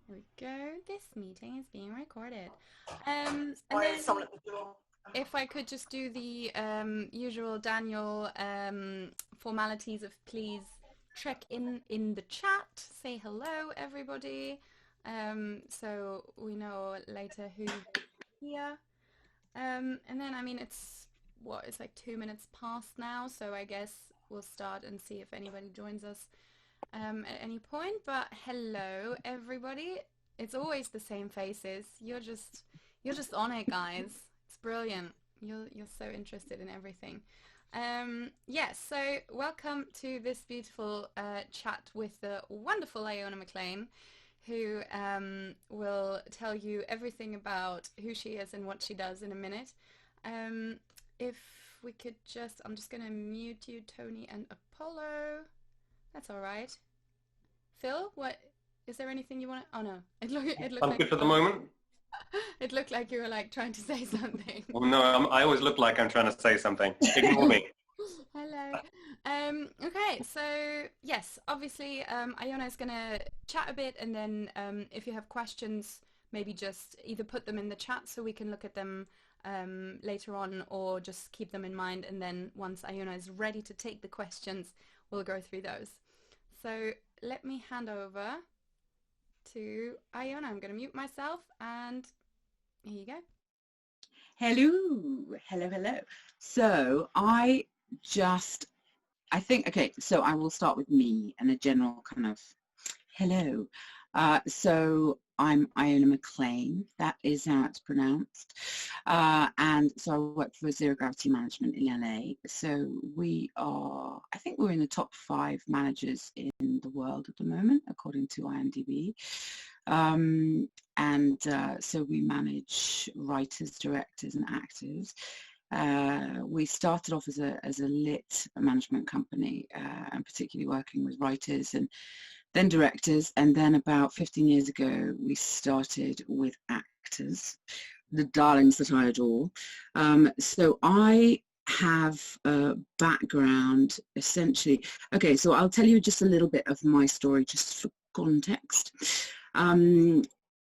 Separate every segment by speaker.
Speaker 1: Here we go. This meeting is being recorded. And then if I could just do the usual Daniel formalities of please check in the chat, say hello everybody, so we know later who's here. And then I mean it's like 2 minutes past now, so I guess we'll start and see if anybody joins us at any point. But hello, everybody. It's always the same faces. You're just on it, guys. It's brilliant. You're so interested in everything. Yes, so welcome to this beautiful chat with the wonderful Iona Maclean, who will tell you everything about who she is and what she does in a minute. If we could just, I'm just going to mute you, Tony and Apollo. That's all right. Phil, what is there anything you want to? Oh no, it looked
Speaker 2: I'm
Speaker 1: like
Speaker 2: good for the moment.
Speaker 1: it looked like you were like trying to say something.
Speaker 2: Well, no, I always look like I'm trying to say something. Ignore me.
Speaker 1: Hello. Okay, so yes, obviously, Iona is gonna chat a bit, and then if you have questions, maybe just either put them in the chat so we can look at them later on, or just keep them in mind, and then once Iona is ready to take the questions, we'll go through those. So let me hand over to Iona. I'm going to mute myself, and here you go.
Speaker 3: Hello. So okay, so I will start with me and a general kind of hello. So I'm Iona Maclean, that is how it's pronounced. And so I work for Zero Gravity Management in LA. So I think we're in the top 5 managers in the world at the moment, according to IMDb. So we manage writers, directors and actors. We started off as a lit management company, and particularly working with writers and then directors, and then about 15 years ago we started with actors, the darlings that I adore. So I have a background essentially. Okay, so I'll tell you just a little bit of my story just for context.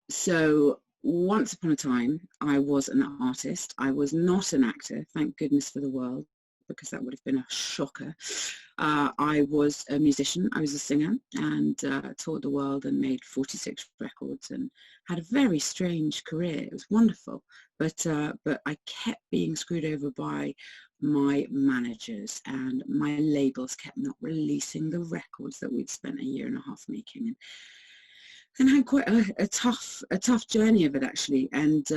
Speaker 3: So once upon a time I was an artist. I was not an actor, thank goodness for the world, because that would have been a shocker. I was a musician, I was a singer, and toured the world and made 46 records and had a very strange career. It was wonderful, but I kept being screwed over by my managers, and my labels kept not releasing the records that we'd spent a year and a half making. And I had quite a tough journey of it, actually, and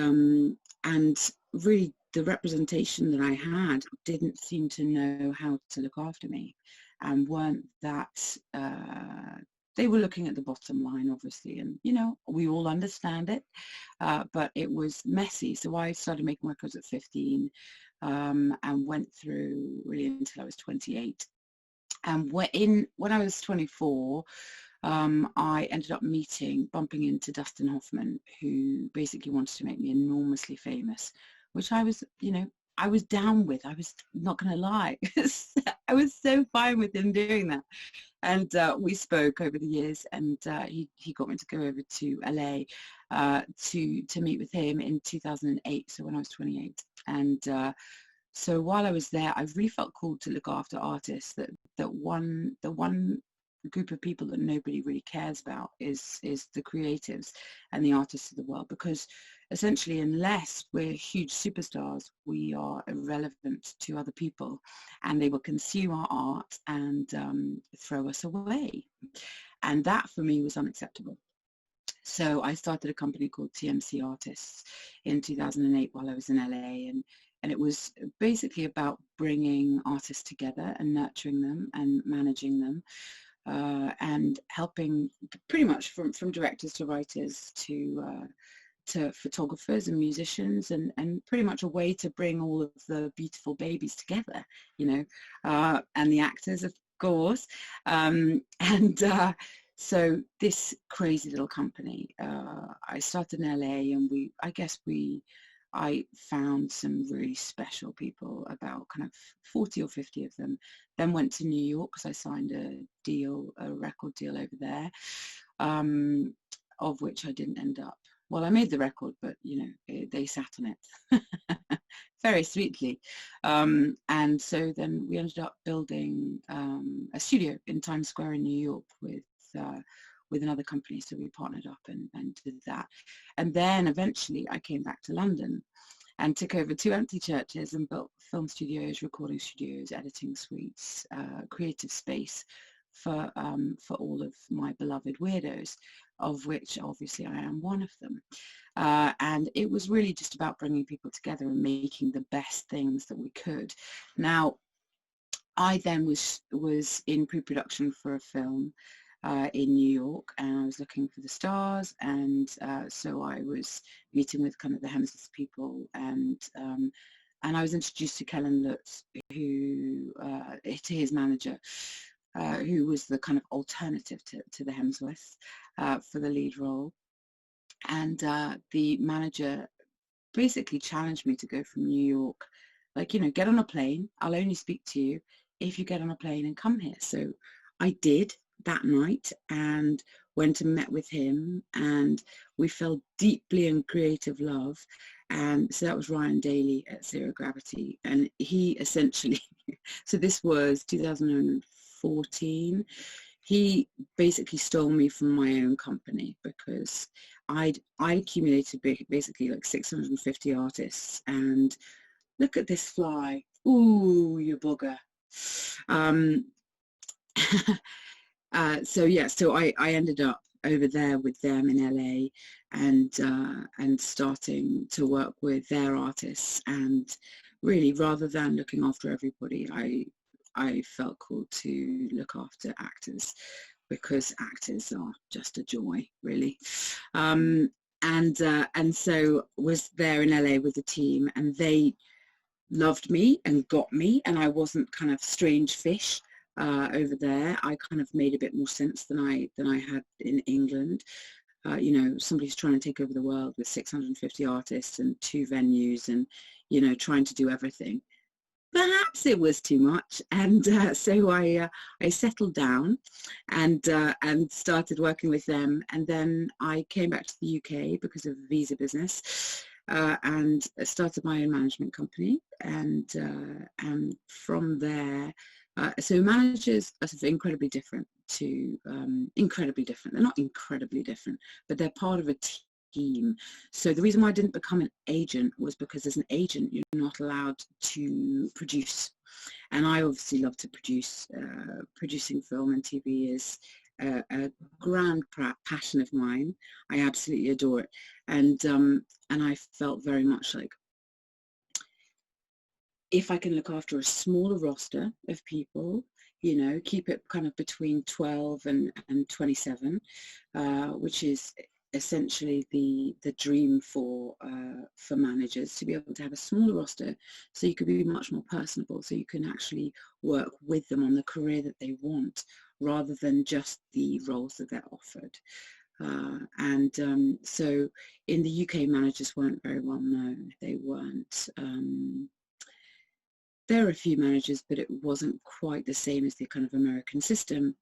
Speaker 3: really the representation that I had didn't seem to know how to look after me, and weren't that they were looking at the bottom line, obviously, and we all understand it, but it was messy. So I started making records at 15, and went through really until I was 28. And when I was 24, I ended up bumping into Dustin Hoffman, who basically wanted to make me enormously famous, which I was down with. I was not going to lie. I was so fine with him doing that. And we spoke over the years, and he got me to go over to LA to meet with him in 2008, so when I was 28. And so while I was there, I really felt called to look after artists. The one group of people that nobody really cares about is the creatives and the artists of the world, because essentially, unless we're huge superstars, we are irrelevant to other people, and they will consume our art and throw us away. And that for me was unacceptable. So I started a company called TMC Artists in 2008 while I was in LA, and it was basically about bringing artists together and nurturing them and managing them, and helping pretty much from directors to writers to photographers and musicians, and pretty much a way to bring all of the beautiful babies together, and the actors, of course. So this crazy little company, I started in LA, and I found some really special people, about kind of 40 or 50 of them. Then went to New York because I signed a record deal over there. of which I didn't end up. Well, I made the record, but you know, they sat on it very sweetly. And so then we ended up building a studio in Times Square in New York with another company. So we partnered up and did that. And then eventually I came back to London and took over 2 empty churches and built film studios, recording studios, editing suites, creative space for all of my beloved weirdos, of which obviously I am one of them. And it was really just about bringing people together and making the best things that we could. Now, I then was in pre-production for a film in New York, and I was looking for the stars, and so I was meeting with kind of the Hemsworth people, and I was introduced to Kellen Lutz, who to his manager, who was the kind of alternative to the Hemsworths for the lead role. And the manager basically challenged me to go from New York, like, you know, get on a plane, I'll only speak to you if you get on a plane and come here. So I did that night and went and met with him, and we fell deeply in creative love. And so that was Ryan Daly at Zero Gravity, and he essentially, so this was 2014, he basically stole me from my own company, because I accumulated basically like 650 artists, and look at this fly, ooh, you bugger. So yeah, so I ended up over there with them in LA, and starting to work with their artists, and really, rather than looking after everybody, I felt called to look after actors, because actors are just a joy, really. And so was there in LA with the team, and they loved me and got me, and I wasn't kind of strange fish over there. I kind of made a bit more sense than I had in England. You know, somebody's trying to take over the world with 650 artists and 2 venues, and you know, trying to do everything. Perhaps it was too much, and so I settled down and started working with them, and then I came back to the UK because of visa business, and started my own management company, and from there, so managers are sort of incredibly different to incredibly different. They're not incredibly different, but they're part of a team. So the reason why I didn't become an agent was because as an agent you're not allowed to produce, and I obviously love to produce. Producing film and TV is a grand passion of mine. I absolutely adore it, and I felt very much like, if I can look after a smaller roster of people, you know, keep it kind of between 12 and 27, which is essentially the dream for managers, to be able to have a smaller roster, so you could be much more personable, so you can actually work with them on the career that they want, rather than just the roles that they're offered. So in the UK, managers weren't very well known. They weren't. There are a few managers, but it wasn't quite the same as the kind of American system.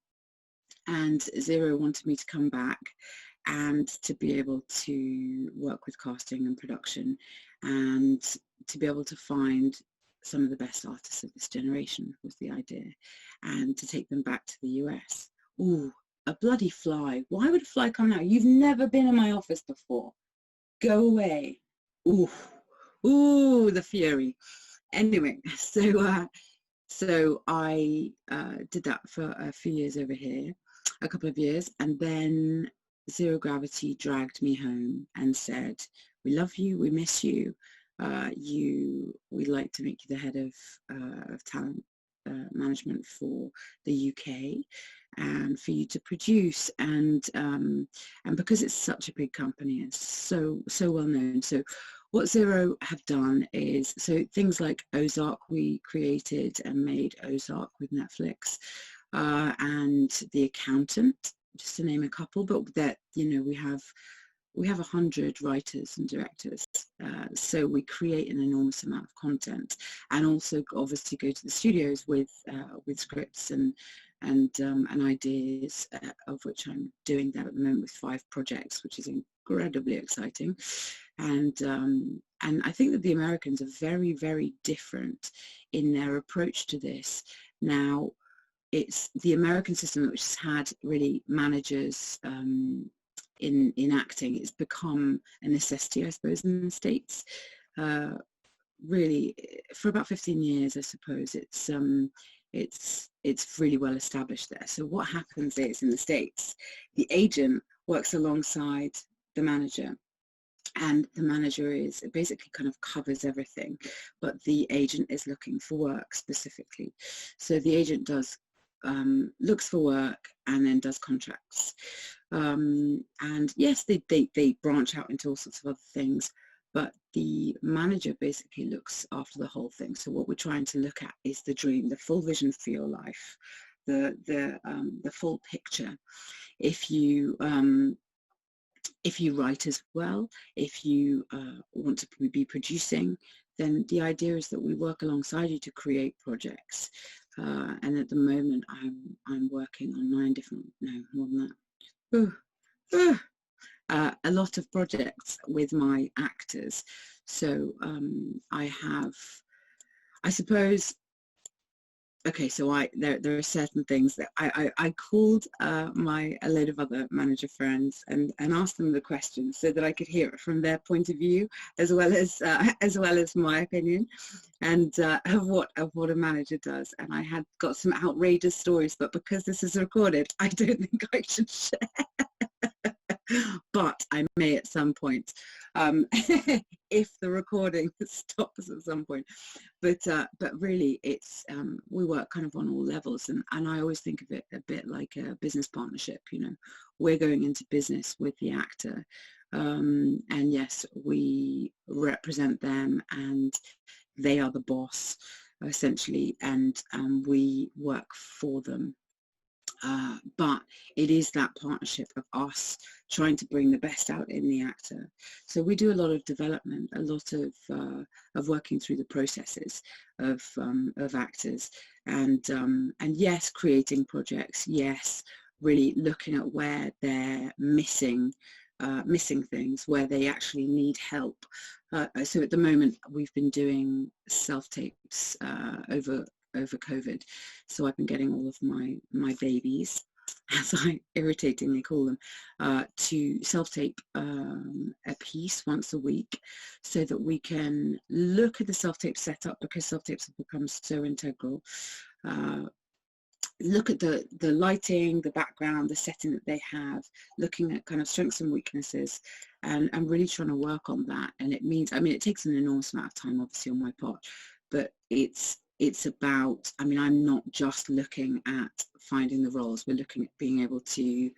Speaker 3: And Zero wanted me to come back and to be able to work with casting and production, and to be able to find some of the best artists of this generation was the idea, and to take them back to the US. Ooh, a bloody fly. Why would a fly come now? You've never been in my office before. Go away. Ooh, ooh, the fury. Anyway, so I did that for a few years over here, a couple of years, and then Zero Gravity dragged me home and said, we love you, we miss you, we'd like to make you the head of talent management for the UK, and for you to produce, and because it's such a big company, it's so well known. So what Zero have done is, so things like OZARK, we created and made OZARK with Netflix, and The Accountant, just to name a couple, but that, you know, we have 100 writers and directors, so we create an enormous amount of content, and also obviously go to the studios with scripts and and ideas, of which I'm doing that at the moment with 5 projects, which is incredibly exciting. And I think that the Americans are very, very different in their approach to this. Now, it's the American system which has had really managers in acting. It's become a necessity, I suppose, in the States. Really, for about 15 years, I suppose, it's really well established there. So what happens is, in the States, the agent works alongside the manager, and the manager is basically kind of covers everything, but the agent is looking for work specifically. So the agent does looks for work and then does contracts. And yes, they branch out into all sorts of other things, but the manager basically looks after the whole thing. So what we're trying to look at is the dream, the full vision for your life, the full picture. If you write as well, if you want to be producing, then the idea is that we work alongside you to create projects. And at the moment, I'm working on 9 different, no, more than that. A lot of projects with my actors. So I have, I suppose, okay, so there are certain things that I called a load of other manager friends and asked them the questions so that I could hear it from their point of view, as well as my opinion, and of what a manager does. And I had got some outrageous stories, but because this is recorded, I don't think I should share. But I may at some point, if the recording stops at some point. But really, it's we work kind of on all levels, and I always think of it a bit like a business partnership. You know, we're going into business with the actor, and yes, we represent them, and they are the boss essentially, and we work for them. But it is that partnership of us trying to bring the best out in the actor. So we do a lot of development, a lot of working through the processes of actors, and yes, creating projects, yes, really looking at where they're missing things, where they actually need help. So at the moment, we've been doing self-tapes over COVID. So I've been getting all of my babies, as I irritatingly call them, to self-tape a piece once a week, so that we can look at the self-tape setup, because self-tapes have become so integral. Look at the lighting, the background, the setting that they have, looking at kind of strengths and weaknesses, and I'm really trying to work on that. And it means, I mean, it takes an enormous amount of time, obviously, on my part, but it's about, I mean, I'm not just looking at finding the roles, we're looking at being able to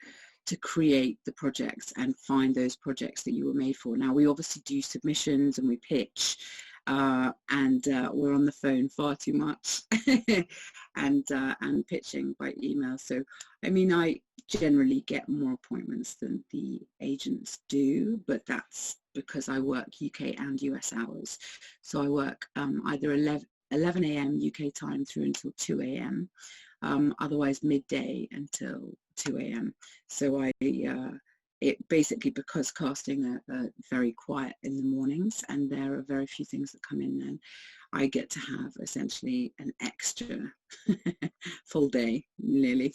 Speaker 3: create the projects and find those projects that you were made for. Now, we obviously do submissions and we pitch, and we're on the phone far too much and pitching by email. So, I mean, I generally get more appointments than the agents do, but that's because I work UK and US hours. So I work either 11 a.m. UK time through until 2 a.m. Otherwise midday until 2 a.m. So it basically, because casting are very quiet in the mornings and there are very few things that come in then, I get to have essentially an extra full day, nearly,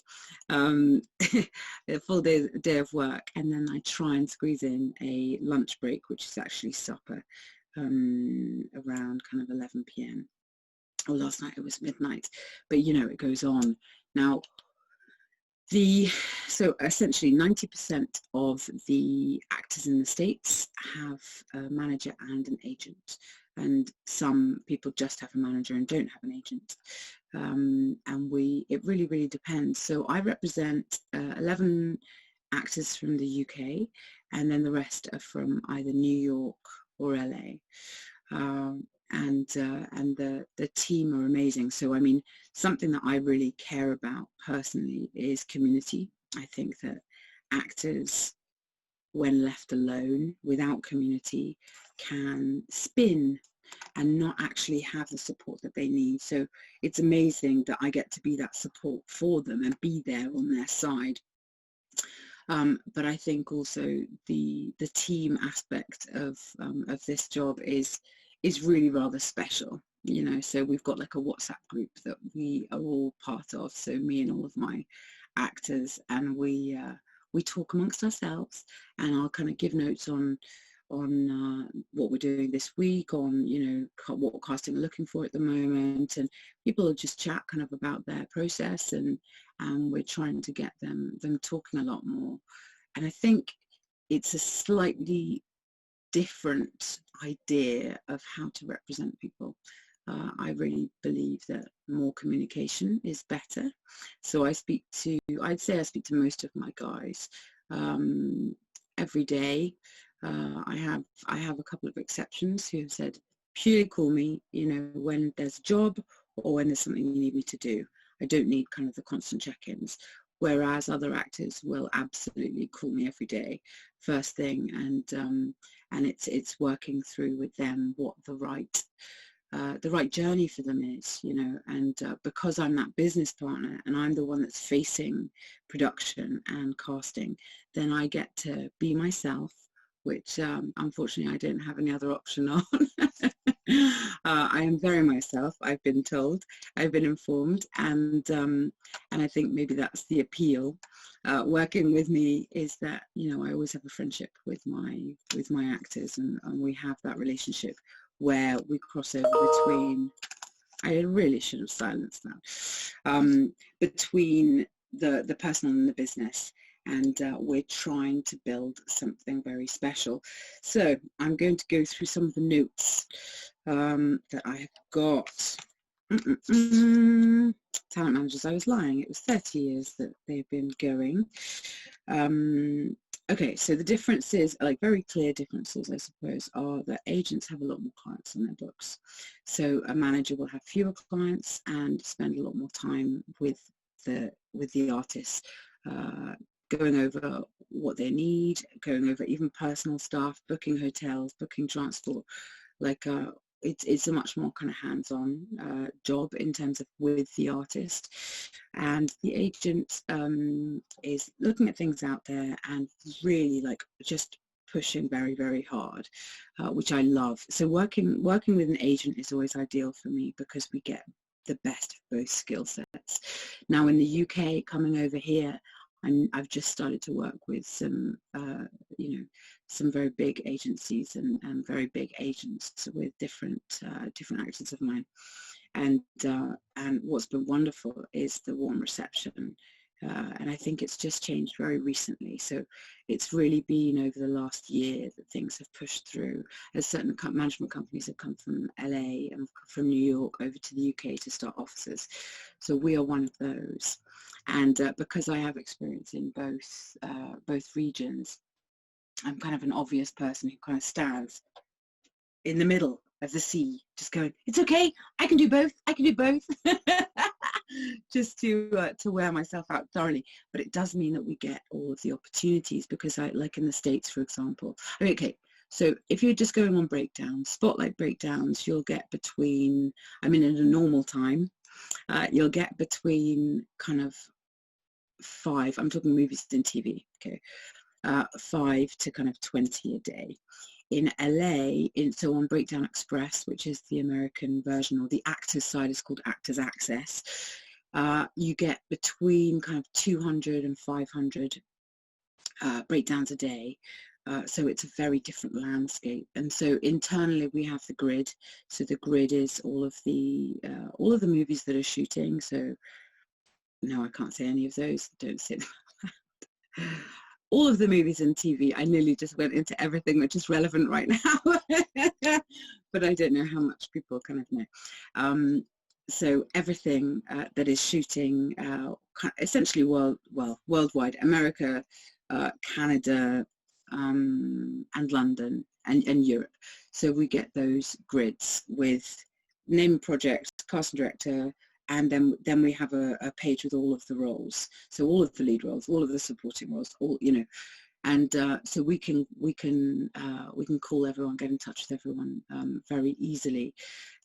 Speaker 3: a full day of work, and then I try and squeeze in a lunch break, which is actually supper, around kind of 11 p.m. Or last night it was midnight, but you know, it goes on. Now, so essentially 90% of the actors in the States have a manager and an agent, and some people just have a manager and don't have an agent. And it really depends. So I represent 11 actors from the UK, and then the rest are from either New York or LA. And the team are amazing. So I mean, something that I really care about personally is community. I think that actors, when left alone without community, can spin and not actually have the support that they need. So it's amazing that I get to be that support for them and be there on their side. But I think also the team aspect of this job is really rather special, you know. So we've got like a WhatsApp group that we are all part of, so me and all of my actors, and we talk amongst ourselves, and I'll kind of give notes on what we're doing this week, on, you know, what casting we're looking for at the moment, and people will just chat kind of about their process, and we're trying to get them talking a lot more. And I think it's a slightly different idea of how to represent people. I really believe that more communication is better. So I'd say I speak to most of my guys every day. I have a couple of exceptions who have said, purely call me, you know, when there's a job or when there's something you need me to do. I don't need kind of the constant check-ins. Whereas other actors will absolutely call me every day, first thing, and it's working through with them what the right journey for them is, you know. And because I'm that business partner and I'm the one that's facing production and casting, then I get to be myself, which unfortunately I don't have any other option on. I am very myself, I've been told, I've been informed, and I think maybe that's the appeal. Working with me is that, you know, I always have a friendship with my actors, and we have that relationship where we cross over between, I really should have silenced that, between the personal and the business. And we're trying to build something very special. So I'm going to go through some of the notes that I have got. Talent managers, I was lying. It was 30 years that they've been going. Okay, so the differences, like very clear differences, I suppose, are that agents have a lot more clients on their books. So a manager will have fewer clients and spend a lot more time with the artists, going over what they need, going over even personal stuff, booking hotels, booking transport. Like it's a much more kind of hands-on job in terms of with the artist. And the agent is looking at things out there and really like just pushing very, very hard, which I love. So working with an agent is always ideal for me because we get the best of both skill sets. Now in the UK, coming over here, I've just started to work with some, you know, some very big agencies and very big agents with different actors of mine, and what's been wonderful is the warm reception, and I think it's just changed very recently. So it's really been over the last year that things have pushed through, as certain management companies have come from LA and from New York over to the UK to start offices. So we are one of those. And because I have experience in both regions, I'm kind of an obvious person who kind of stands in the middle of the sea, just going, it's okay, I can do both, I can do both, just to wear myself out thoroughly. But it does mean that we get all of the opportunities, because like in the States, for example, okay, so if you're just going on breakdowns, spotlight breakdowns, you'll get between, I mean, in a normal time, you'll get between kind of 5, I'm talking movies and TV, okay, 5 to kind of 20 a day. In LA, so on Breakdown Express, which is the American version, or the actors side is called Actors Access, you get between kind of 200 and 500 breakdowns a day. So it's a very different landscape. And so internally we have the grid. So the grid is all of the movies that are shooting. So no, I can't say any of those. Don't say them. All of the movies and TV. I nearly just went into everything which is relevant right now, but I don't know how much people kind of know. So everything that is shooting, essentially worldwide, America, Canada, and London and Europe. So we get those grids with name project, cast and director, and then we have a page with all of the roles. So all of the lead roles, all of the supporting roles, all, you know, And so we can call everyone, get in touch with everyone very easily.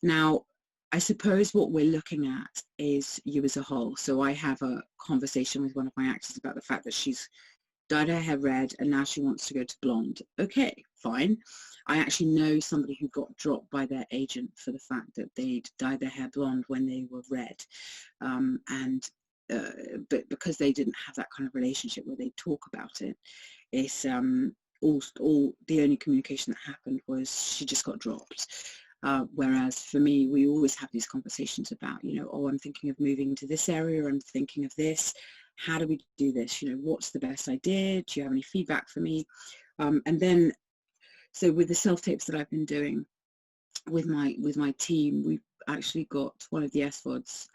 Speaker 3: Now, I suppose what we're looking at is you as a whole. So I have a conversation with one of my actors about the fact that she's dyed her hair red and now she wants to go to blonde. Okay, fine. I actually know somebody who got dropped by their agent for the fact that they'd dyed their hair blonde when they were red. But because they didn't have that kind of relationship where they talk about it, it's all the only communication that happened was she just got dropped. Whereas for me, we always have these conversations about, you know, oh, I'm thinking of moving to this area, I'm thinking of this. How do we do this? You know, what's the best idea? Do you have any feedback for me? And then, so with the self-tapes that I've been doing with my team, we've actually got one of the SVODs,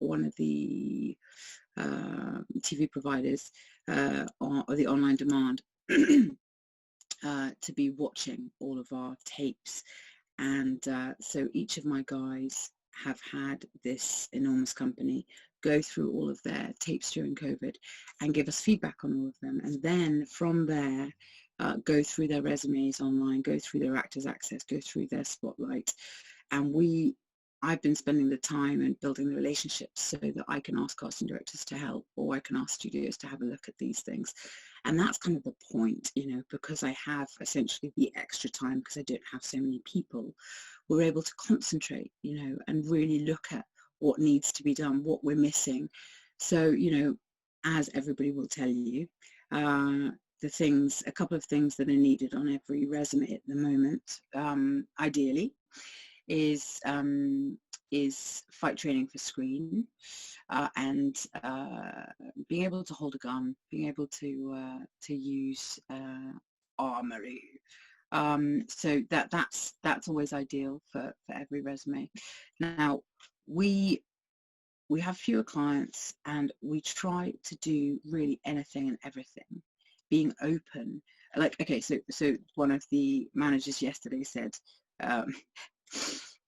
Speaker 3: one of the TV providers or the online demand to be watching all of our tapes. And so each of my guys have had this enormous company go through all of their tapes during COVID and give us feedback on all of them. And then from there, go through their resumes online, go through their Actors Access, go through their Spotlight. And I've been spending the time and building the relationships so that I can ask casting directors to help, or I can ask studios to have a look at these things. And that's kind of the point, you know, because I have essentially the extra time because I don't have so many people, we're able to concentrate, you know, and really look at what needs to be done, what we're missing. So, you know, as everybody will tell you, a couple of things that are needed on every resume at the moment, ideally, is fight training for screen, and being able to hold a gun, being able to use armory. So that's always ideal for every resume. Now we have fewer clients and we try to do really anything and everything, being open. Like, okay, so one of the managers yesterday said,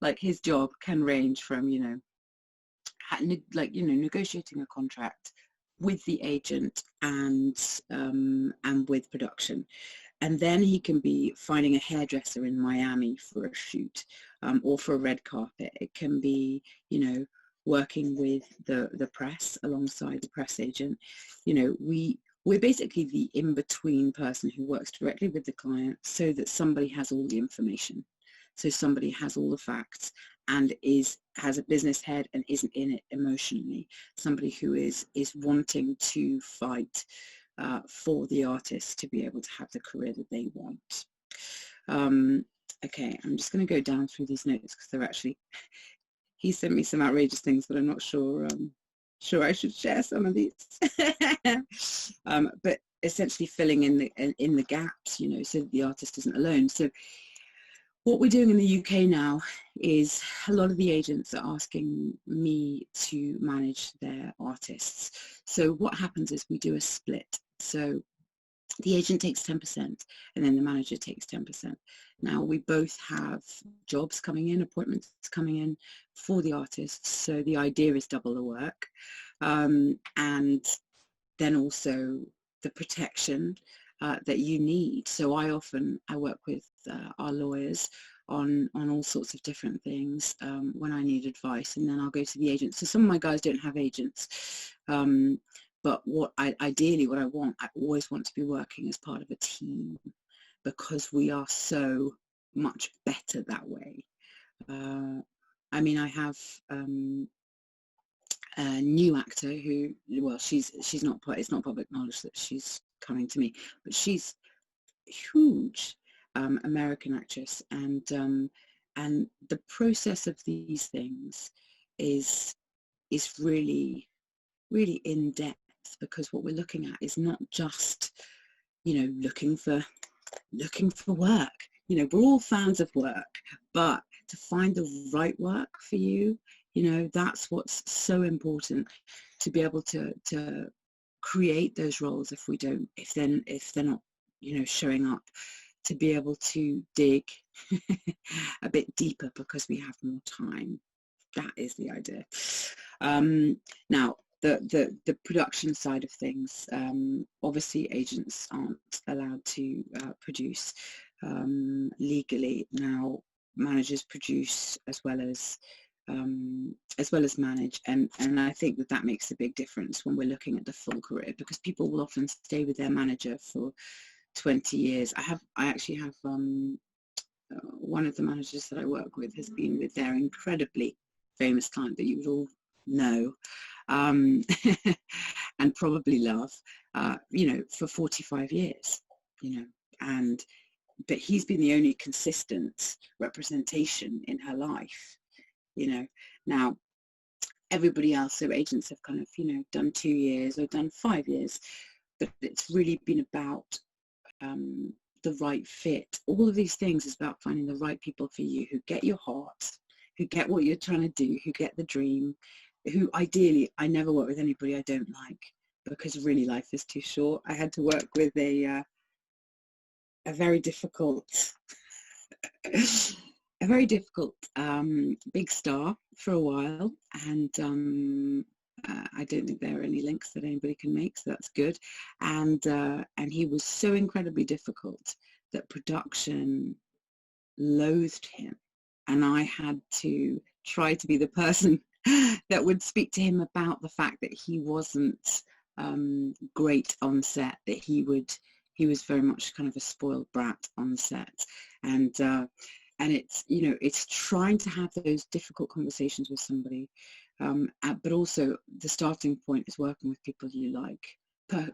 Speaker 3: like his job can range from, you know, negotiating a contract with the agent and with production, and then he can be finding a hairdresser in Miami for a shoot, or for a red carpet. It can be, you know, working with the press alongside the press agent. You know, we're basically the in-between person who works directly with the client so that somebody has all the information. So somebody has all the facts and has a business head and isn't in it emotionally. Somebody who is wanting to fight for the artist to be able to have the career that they want. Okay, I'm just going to go down through these notes because they're actually, he sent me some outrageous things, but I'm not sure I should share some of these. But essentially filling in the gaps, you know, so that the artist isn't alone. So what we're doing in the UK now is a lot of the agents are asking me to manage their artists. So what happens is we do a split. So the agent takes 10% and then the manager takes 10%. Now we both have jobs coming in, appointments coming in for the artists. So the idea is double the work. And then also the protection that you need. So I work with our lawyers on all sorts of different things when I need advice, and then I'll go to the agent. So some of my guys don't have agents, but ideally what I always want to be working as part of a team, because we are so much better that way. I mean, I have a new actor who, well, it's not public knowledge that she's coming to me, but she's huge American actress, and the process of these things is really in depth, because what we're looking at is not just, you know, looking for work. You know, we're all fans of work, but to find the right work for you, you know, that's what's so important, to be able to create those roles if they're not, you know, showing up, to be able to dig a bit deeper because we have more time. That is the idea. Now, the production side of things, obviously agents aren't allowed to produce legally. Now managers produce as well as manage, and I think that makes a big difference when we're looking at the full career, because people will often stay with their manager for 20 years. I actually have one of the managers that I work with has been with their incredibly famous client that you would all know and probably love, you know, for 45 years, you know, but he's been the only consistent representation in her life, you know. Now everybody else, so agents have kind of, you know, done 2 years or done 5 years, but it's really been about the right fit. All of these things is about finding the right people for you, who get your heart, who get what you're trying to do, who get the dream, who ideally, I never work with anybody I don't like, because really life is too short. I had to work with a very difficult big star for a while, and I don't think there are any links that anybody can make, so that's good. And he was so incredibly difficult that production loathed him, and I had to try to be the person that would speak to him about the fact that he wasn't great on set, that he was very much kind of a spoiled brat on set, and it's, you know, it's trying to have those difficult conversations with somebody, but also the starting point is working with people you like,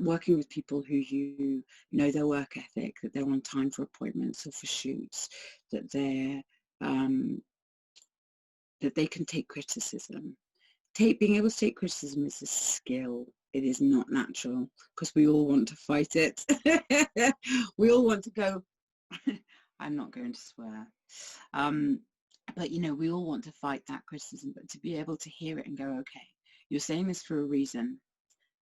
Speaker 3: working with people who you know their work ethic, that they're on time for appointments or for shoots, that that they can take criticism. Being able to take criticism is a skill. It is not natural, because we all want to fight it. We all want to go, I'm not going to swear. But, you know, we all want to fight that criticism, but to be able to hear it and go, okay, you're saying this for a reason.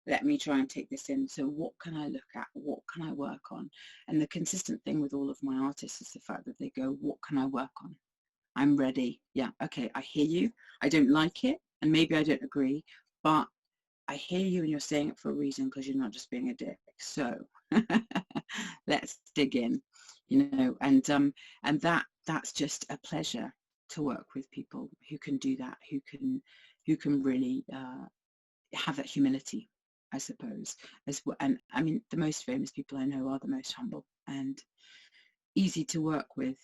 Speaker 3: Let me try and take this in. So what can I look at? What can I work on? And the consistent thing with all of my artists is the fact that they go, what can I work on? I'm ready. Yeah, okay, I hear you. I don't like it, and maybe I don't agree, but I hear you, and you're saying it for a reason, because you're not just being a dick. So let's dig in, you know, and that's just a pleasure to work with people who can do that, who can really have that humility, I suppose, as well. And I mean, the most famous people I know are the most humble and easy to work with,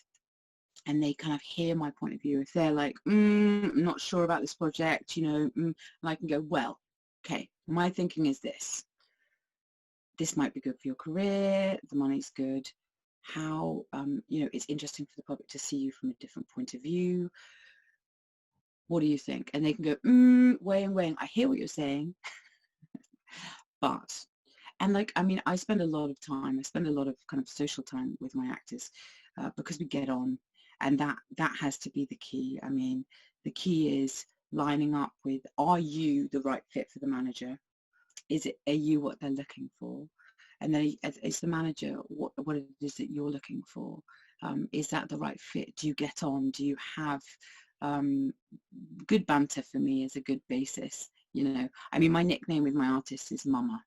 Speaker 3: and they kind of hear my point of view. If they're like, I'm not sure about this project, you know, and I can go, well, okay, my thinking is this might be good for your career, the money's good, how, you know, it's interesting for the public to see you from a different point of view. What do you think? And they can go, weighing, I hear what you're saying, but, and like, I mean, I spend a lot of kind of social time with my actors, because we get on, and that has to be the key. I mean, the key is lining up with, are you the right fit for the manager? Are you what they're looking for? And then is the manager what it is that you're looking for? Is that the right fit? Do you get on? Do you have good banter? For me is a good basis, you know. I mean, my nickname with my artists is Mama,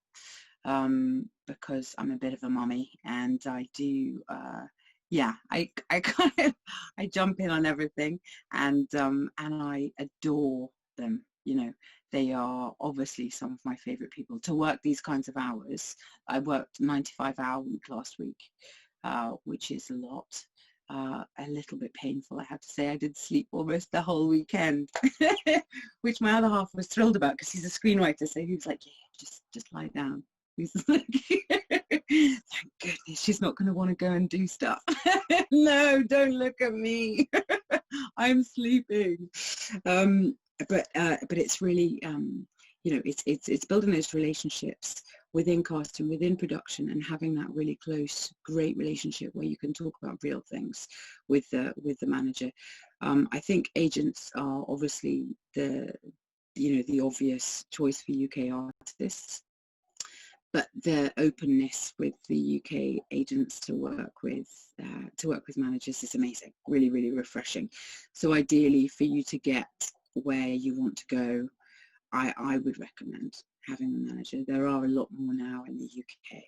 Speaker 3: because I'm a bit of a mummy, and I do yeah, I kind of, I jump in on everything, and I adore them, you know. They are obviously some of my favorite people to work these kinds of hours. I worked 95-hour week last week, which is a lot, a little bit painful, I have to say. I did sleep almost the whole weekend, which my other half was thrilled about, because he's a screenwriter, so he was like, yeah, just lie down. He's like, thank goodness she's not going to want to go and do stuff. No, don't look at me. I'm sleeping. But it's really, you know, it's building those relationships within casting, within production, and having that really close, great relationship where you can talk about real things with the manager. I think agents are obviously the obvious choice for UK artists, but the openness with the UK agents to work with managers is amazing, really, really refreshing. So ideally, for you to get where you want to go, I would recommend having a manager. There are a lot more now in the UK.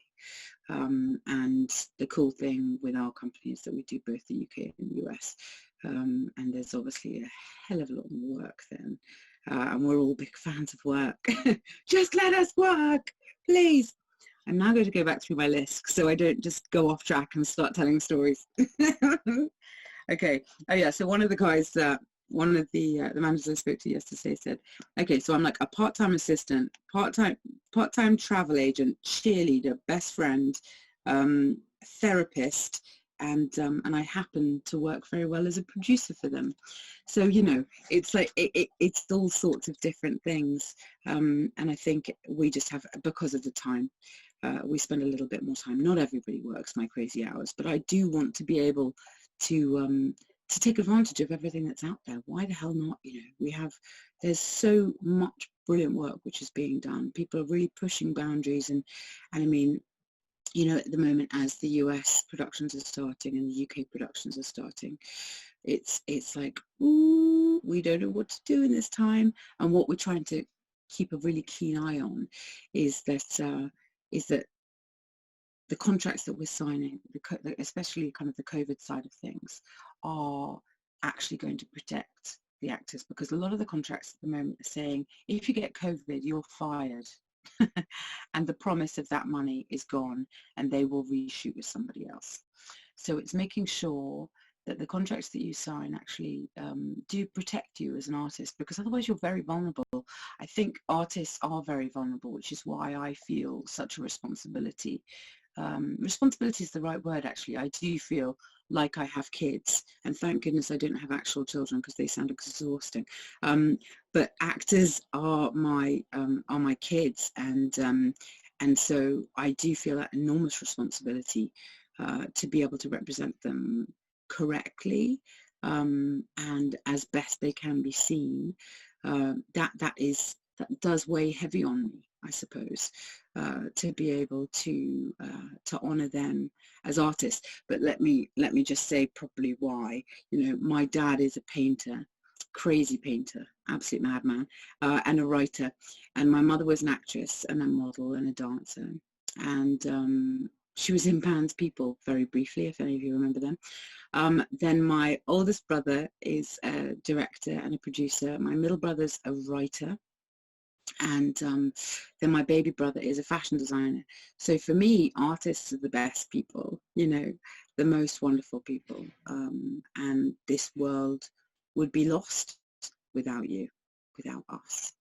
Speaker 3: And the cool thing with our company is that we do both the UK and the US. And there's obviously a hell of a lot more work then. And we're all big fans of work. Just let us work, please. I'm now going to go back through my list so I don't just go off track and start telling stories. Okay. Oh yeah. So one of the guys, one of the managers I spoke to yesterday said, okay, so I'm like a part-time assistant, part-time travel agent, cheerleader, best friend, therapist, and I happen to work very well as a producer for them. So, you know, it's like it's all sorts of different things, and I think we just have, because of the time, we spend a little bit more time. Not everybody works my crazy hours, but I do want to be able to take advantage of everything that's out there. Why the hell not? You know, there's so much brilliant work which is being done. People are really pushing boundaries, and I mean, you know, at the moment, as the US productions are starting and the UK productions are starting, it's like, ooh, we don't know what to do in this time. And what we're trying to keep a really keen eye on is that the contracts that we're signing, especially kind of the COVID side of things, are actually going to protect the actors, because a lot of the contracts at the moment are saying, if you get COVID, you're fired. And the promise of that money is gone, and they will reshoot with somebody else. So it's making sure that the contracts that you sign actually do protect you as an artist, because otherwise you're very vulnerable. I think artists are very vulnerable, which is why I feel such a responsibility. Responsibility is the right word, actually. I do feel like I have kids, and thank goodness I don't have actual children because they sound exhausting. But actors are my kids, and so I do feel that enormous responsibility to be able to represent them correctly and as best they can be seen. That does weigh heavy on me, I suppose, to be able to honour them as artists. But let me just say properly why. You know, my dad is a painter, crazy painter, absolute madman, and a writer, and my mother was an actress and a model and a dancer, and she was in Pan's People very briefly, if any of you remember them. Then my oldest brother is a director and a producer. My middle brother's a writer. And then my baby brother is a fashion designer. So for me, artists are the best people, you know, the most wonderful people. And this world would be lost without you, without us.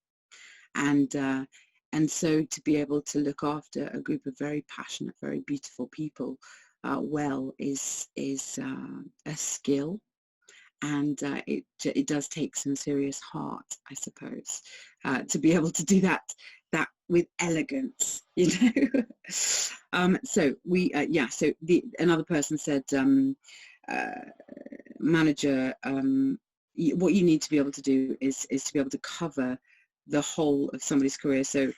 Speaker 3: And so to be able to look after a group of very passionate, very beautiful people well is a skill. And it does take some serious heart, I suppose, to be able to do that with elegance, you know. So we, so another person said, manager, what you need to be able to do is to be able to cover the whole of somebody's career. So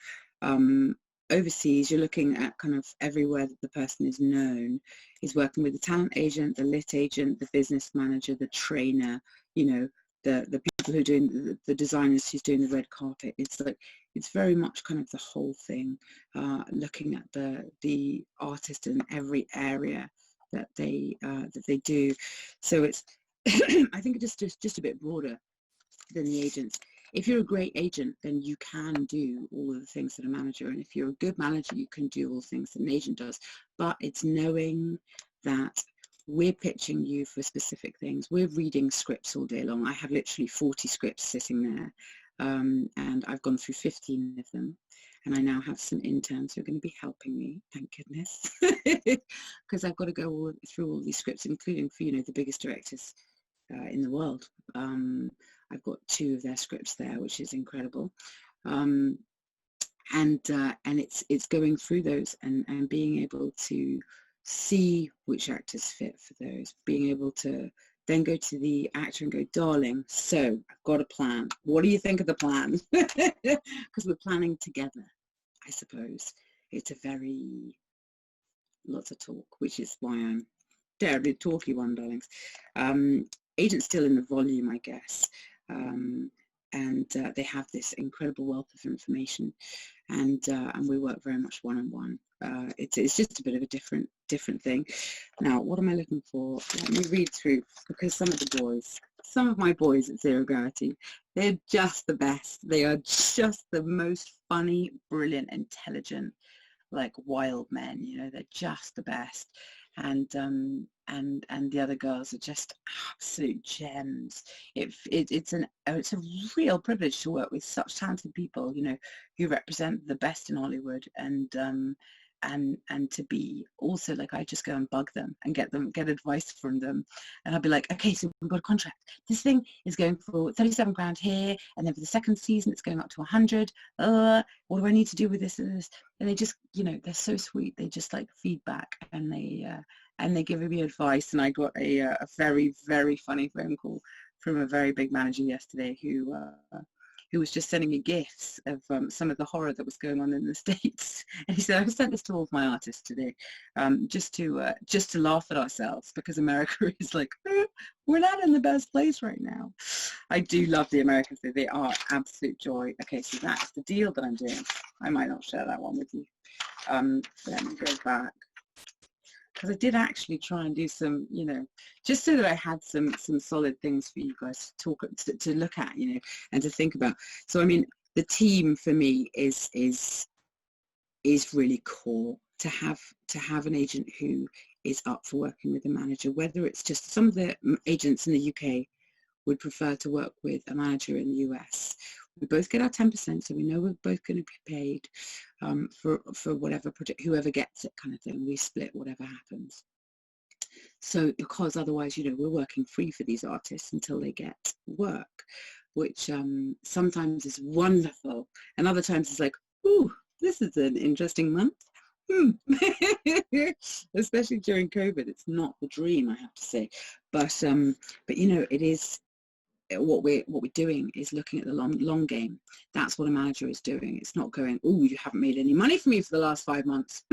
Speaker 3: overseas, you're looking at kind of everywhere that the person is known. He's working with the talent agent, the lit agent, the business manager, the trainer, you know, the people who are doing the designers who's doing the red carpet. It's like, it's very much kind of the whole thing, looking at the artist in every area that they do. So it's I think it's just a bit broader than the agents. If you're a great agent, then you can do all of the things that a manager, and if you're a good manager, you can do all the things that an agent does. But it's knowing that we're pitching you for specific things. We're reading scripts all day long. I have literally 40 scripts sitting there, and I've gone through 15 of them. And I now have some interns who are going to be helping me, thank goodness, because I've got to go through all these scripts, including for, you know, the biggest directors in the world. I've got 2 of their scripts there, which is incredible, and it's going through those and being able to see which actors fit for those, being able to then go to the actor and go, darling, so I've got a plan. What do you think of the plan? Because we're planning together, I suppose. It's a very lots of talk, which is why I'm terribly talky one, darlings. Agent's still in the volume, I guess. they have this incredible wealth of information, and we work very much one-on-one. It's just a bit of a different thing. Now, what am I looking for? Let me read through, because some of my boys at Zero Gravity, they're just the best. They are just the most funny, brilliant, intelligent, like wild men. You know, they're just the best. And the other girls are just absolute gems. It's a real privilege to work with such talented people, you know, who represent the best in Hollywood, and to be also, like, I just go and bug them and get advice from them, and I'll be like, okay, so we've got a contract. This thing is going for 37 grand here, and then for the second season it's going up to 100. What do I need to do with this and this? And they just, you know, they're so sweet. They just like feedback, and they give me advice. And I got a very, very funny phone call from a very big manager yesterday who was just sending me gifts of some of the horror that was going on in the States. And he said, I've sent this to all of my artists today, just to laugh at ourselves, because America is like, we're not in the best place right now. I do love the Americans. They are absolute joy. Okay, so that's the deal that I'm doing. I might not share that one with you. Let me go back, because I did actually try and do some, you know, just so that I had some solid things for you guys to look at, you know, and to think about. So I mean, the team for me is really core. To have an agent who is up for working with a manager, whether it's just, some of the agents in the UK would prefer to work with a manager in the US. We both get our 10%, so we know we're both going to be paid for whatever project, whoever gets it, kind of thing. We split whatever happens. So, because otherwise, you know, we're working free for these artists until they get work, which sometimes is wonderful, and other times it's like, ooh, this is an interesting month. Especially during COVID, it's not the dream, I have to say. But you know, it is. What we're doing is looking at the long game. That's what a manager is doing. It's not going, oh, you haven't made any money for me for the last 5 months,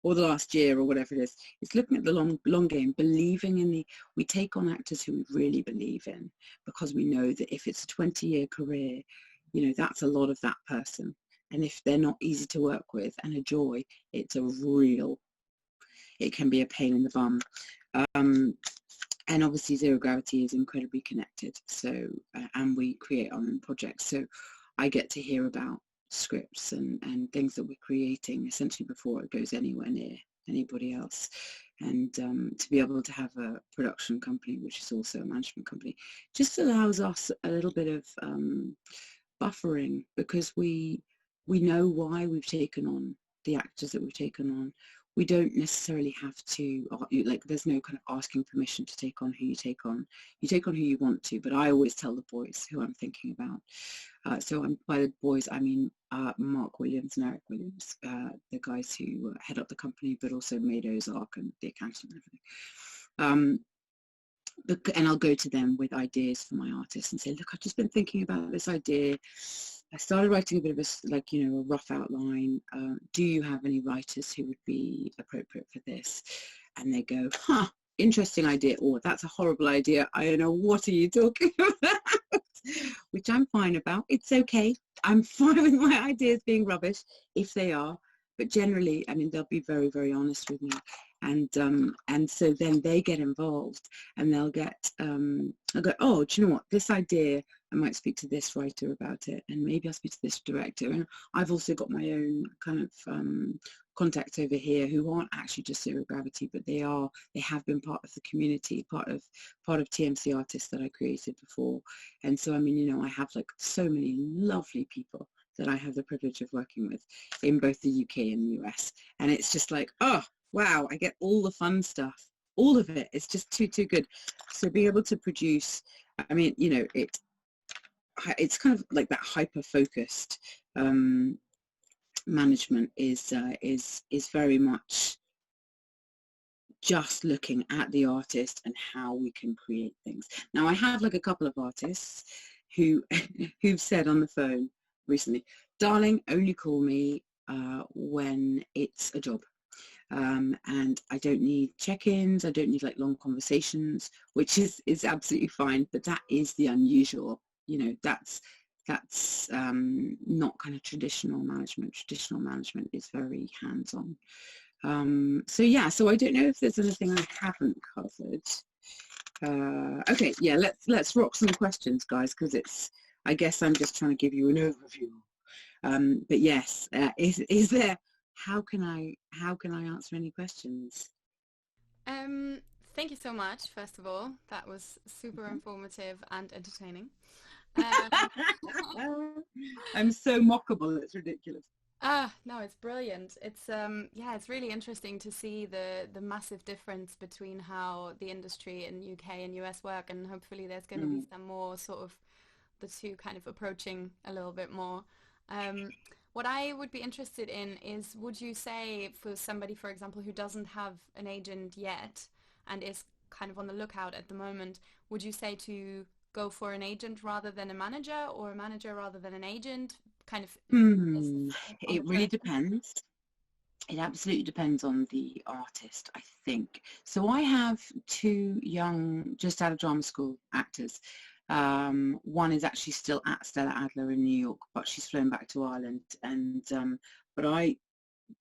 Speaker 3: or the last year, or whatever it is. It's looking at the long game, believing in we take on actors who we really believe in, because we know that if it's a 20-year career, you know, that's a lot of that person. And if they're not easy to work with and a joy, it can be a pain in the bum. And obviously Zero Gravity is incredibly connected, so and we create our own projects, so I get to hear about scripts and things that we're creating essentially before it goes anywhere near anybody else. And to be able to have a production company, which is also a management company, just allows us a little bit of buffering, because we know why we've taken on the actors that we've taken on. We don't necessarily have to, like, there's no kind of asking permission to take on who you take on. You take on who you want to, but I always tell the boys who I'm thinking about. So by the boys, I mean Mark Williams and Eric Williams, the guys who head up the company, but also made OZARK and The Accountant and everything. And I'll go to them with ideas for my artists and say, look, I've just been thinking about this idea. I started writing a bit of a rough outline. Do you have any writers who would be appropriate for this? And they go, huh, interesting idea, or that's a horrible idea. I don't know, what are you talking about? Which I'm fine about. It's okay. I'm fine with my ideas being rubbish if they are. But generally, I mean, they'll be very, very honest with me. And so then they get involved, and they'll go, oh, do you know what, this idea, I might speak to this writer about it, and maybe I'll speak to this director. And I've also got my own kind of contacts over here who aren't actually just Zero Gravity, but they have been part of the community, part of TMC artists that I created before. And so, I mean, you know, I have like so many lovely people that I have the privilege of working with in both the UK and the US. And it's just like, oh, wow, I get all the fun stuff. All of it. It's just too good. So being able to produce, I mean, you know, it's kind of like that hyper-focused management is very much just looking at the artist and how we can create things. Now, I have like a couple of artists who've said on the phone recently, darling, only call me when it's a job. And I don't need check-ins, I don't need like long conversations, which is absolutely fine, but that is the unusual, you know, that's that's not kind of traditional management. Traditional management is very hands-on. So yeah, so I don't know if there's anything I haven't covered. Okay, yeah, let's rock some questions, guys, because I guess I'm just trying to give you an overview. But yes, is there? How can I answer any questions?
Speaker 1: Thank you so much. First of all, that was super informative and entertaining. Um,
Speaker 3: I'm so mockable, it's ridiculous.
Speaker 1: No, it's brilliant. It's yeah, it's really interesting to see the massive difference between how the industry in UK and US work, and hopefully there's going to be some more sort of the two kind of approaching a little bit more. What I would be interested in is, would you say for somebody, for example, who doesn't have an agent yet and is kind of on the lookout at the moment, would you say to go for an agent rather than a manager, or a manager rather than an agent? Kind of
Speaker 3: It really depends. It absolutely depends on the artist, I think. So I have two young, just out of drama school actors. One is actually still at Stella Adler in New York, but she's flown back to Ireland. And but I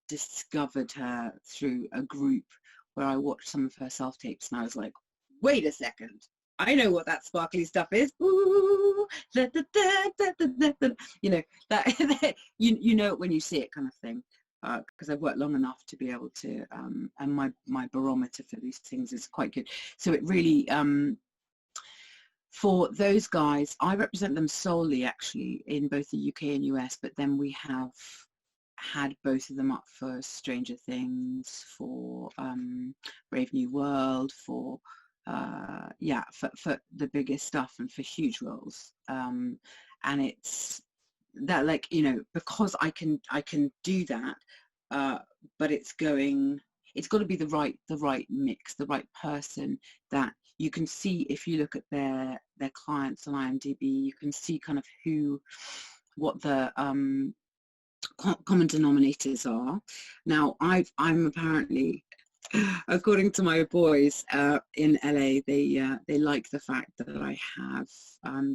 Speaker 3: discovered her through a group where I watched some of her self-tapes, and I was like, wait a second, I know what that sparkly stuff is. Ooh, da, da, da, da, da, da. You know, that you know it when you see it, kind of thing. Because I've worked long enough to be able to, and my barometer for these things is quite good. So it really, for those guys, I represent them solely actually in both the UK and US, but then we have had both of them up for Stranger Things, for Brave New World, for yeah, for the biggest stuff and for huge roles. And it's that, like, you know, because I can do that, but it's got to be the right mix, the right person that you can see. If you look at their clients on IMDb, you can see kind of what the common denominators are. Now I'm apparently, according to my boys in LA, they like the fact that I have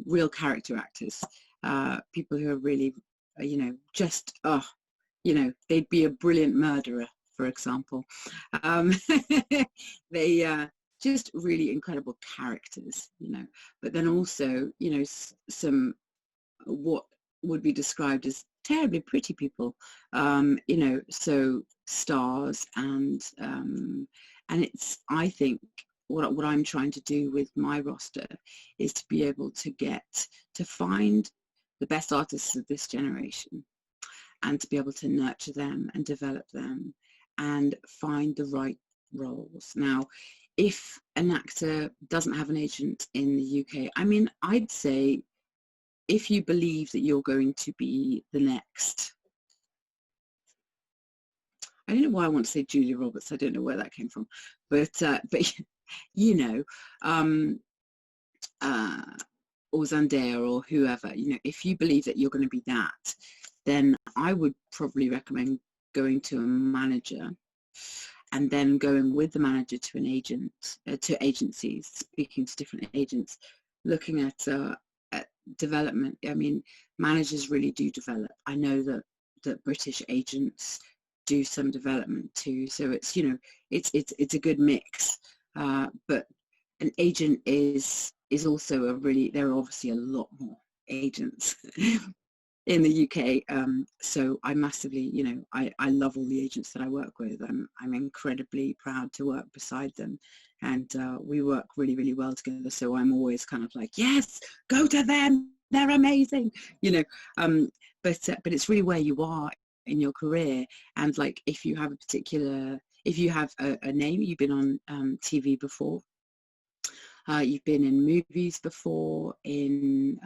Speaker 3: real character actors, people who are really, you know, just, you know, they'd be a brilliant murderer, for example. They just really incredible characters, you know, but then also, you know, some what would be described as terribly pretty people, you know, so stars, and it's, I think, what I'm trying to do with my roster is to be able to find the best artists of this generation, and to be able to nurture them and develop them and find the right roles. Now, if an actor doesn't have an agent in the UK, I mean, I'd say if you believe that you're going to be the next, I don't know why I want to say Julia Roberts, I don't know where that came from, but you know, or Zendaya or whoever, you know, if you believe that you're going to be that, then I would probably recommend going to a manager, and then going with the manager to an agent, to agencies, speaking to different agents, looking at development. I mean, managers really do develop. I know that British agents do some development too. So it's, you know, it's a good mix. But an agent is also there are obviously a lot more agents in the UK. So I massively, you know, I love all the agents that I work with. I'm incredibly proud to work beside them, and we work really, really well together. So I'm always kind of like, yes, go to them, they're amazing, you know. But it's really where you are in your career, and like if you have a name, you've been on TV before, you've been in movies before, in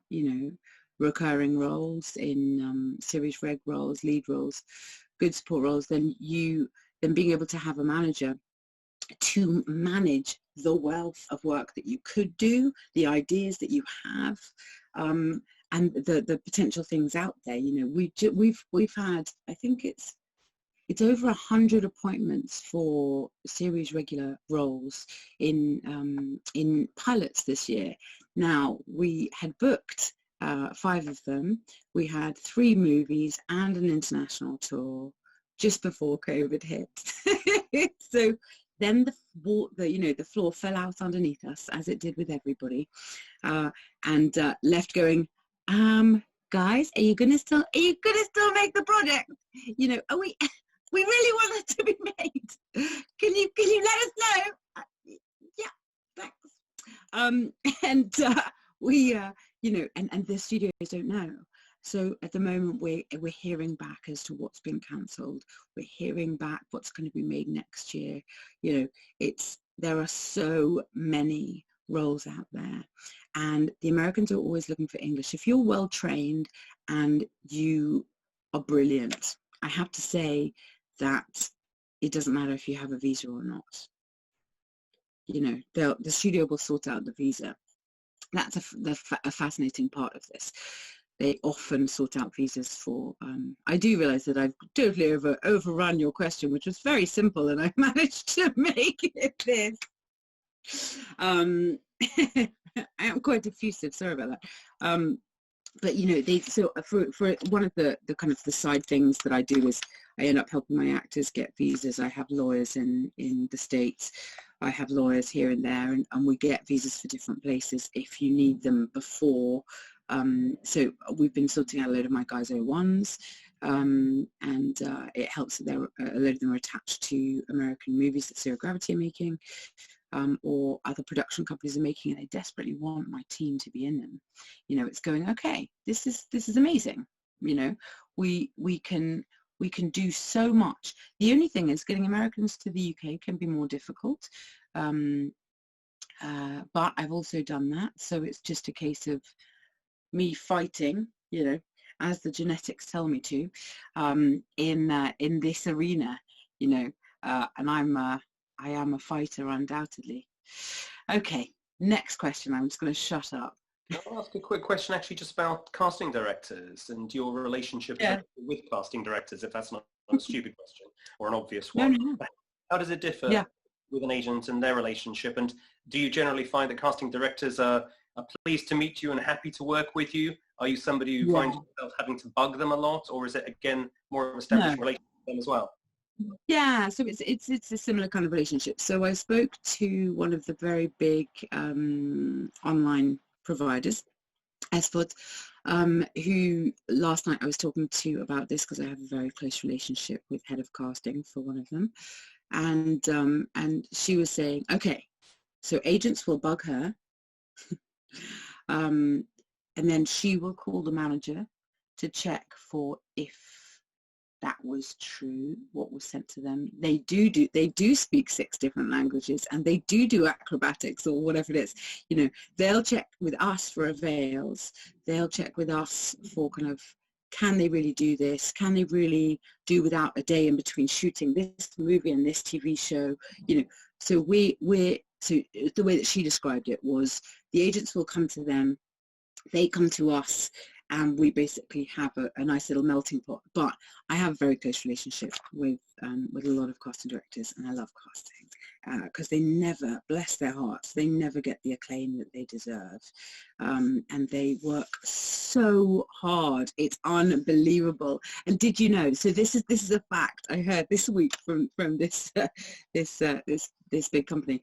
Speaker 3: you know, recurring roles, in series reg roles, lead roles, good support roles, then being able to have a manager to manage the wealth of work that you could do, the ideas that you have, and the potential things out there. You know, we've had, I think it's over 100 appointments for series regular roles in pilots this year. Now, we had booked 5 of them. We had 3 movies and an international tour just before COVID hit. So then the floor fell out underneath us, as it did with everybody, and left going, guys, are you gonna still make the project? You know, are we really want it to be made. Can you let us know? Yeah, thanks. And we you know, and the studios don't know. So at the moment we're hearing back as to what's been cancelled. We're hearing back what's going to be made next year. You know, there are so many roles out there, and the Americans are always looking for English. If you're well trained and you are brilliant, I have to say that it doesn't matter if you have a visa or not. You know, the studio will sort out the visa. That's a fascinating part of this. They often sort out visas for, I do realize that I've totally overrun your question, which was very simple, and I managed to make it this. I am quite effusive, sorry about that. But you know, so for one of the kind of the side things that I do is I end up helping my actors get visas. I have lawyers in the States. I have lawyers here and there, and we get visas for different places if you need them before. So we've been sorting out a load of my guys' O1s, and it helps that a load of them are attached to American movies that Zero Gravity are making, or other production companies are making, and they desperately want my team to be in them. You know, it's going, okay, this is amazing. You know, we can do so much. The only thing is getting Americans to the UK can be more difficult, but I've also done that, so it's just a case of me fighting, you know, as the genetics tell me to, in this arena, you know, and I am a fighter undoubtedly. Okay, next question. I'm just going to shut up.
Speaker 2: I'll ask a quick question actually just about casting directors and your relationship with casting directors, if that's not a stupid question or an obvious one.
Speaker 3: No.
Speaker 2: How does it differ with an agent and their relationship? And do you generally find that casting directors are pleased to meet you and happy to work with you? Are you somebody who finds yourself having to bug them a lot, or is it again more of an established relationship with them as well?
Speaker 3: Yeah, so it's a similar kind of relationship. So I spoke to one of the very big online providers, SVOD, who last night I was talking to about this because I have a very close relationship with head of casting for one of them, and she was saying, okay, so agents will bug her, and then she will call the manager to check for if that was true, what was sent to them. They do speak 6 different languages, and they do acrobatics or whatever it is. You know, they'll check with us for avails. They'll check with us for kind of, can they really do this? Can they really do without a day in between shooting this movie and this TV show? You know, so so the way that she described it was the agents will come to them, they come to us, and we basically have a nice little melting pot. But I have a very close relationship with a lot of casting directors, and I love casting because they never, bless their hearts, they never get the acclaim that they deserve, and they work so hard. It's unbelievable. And did you know? So this is a fact I heard this week from this this big company.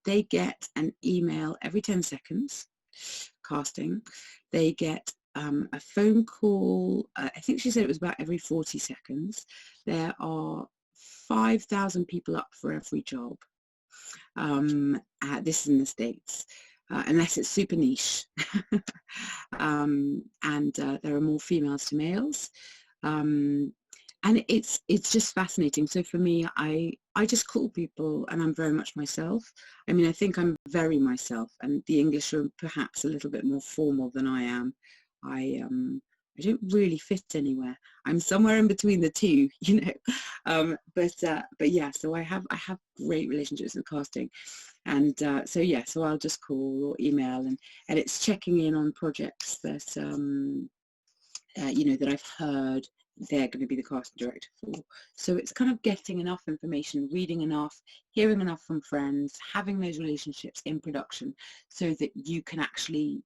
Speaker 3: They get an email every 10 seconds. Casting, they get a phone call, I think she said it was about every 40 seconds. There are 5,000 people up for every job. This is in the States, unless it's super niche. And there are more females to males. And it's just fascinating. So for me, I just call people, and I'm very much myself. I mean, I think I'm very myself, and the English are perhaps a little bit more formal than I am. I don't really fit anywhere. I'm somewhere in between the two, you know. But yeah, so I have great relationships with casting, and so I'll just call or email, and it's checking in on projects that you know, that I've heard they're going to be the casting director for. So it's kind of getting enough information, reading enough, hearing enough from friends, having those relationships in production so that you can actually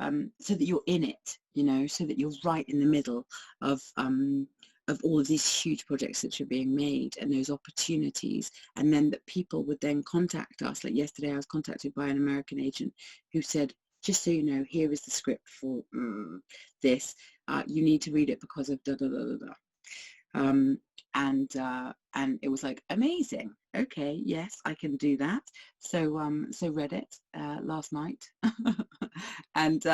Speaker 3: so that you're in it, you know, so that you're right in the middle of all of these huge projects that are being made and those opportunities, and then that people would then contact us. Like yesterday I was contacted by an American agent who said, just so you know, here is the script for this. You need to read it because of da da da da da. And it was like, amazing. Okay, yes, I can do that. So read it last night, and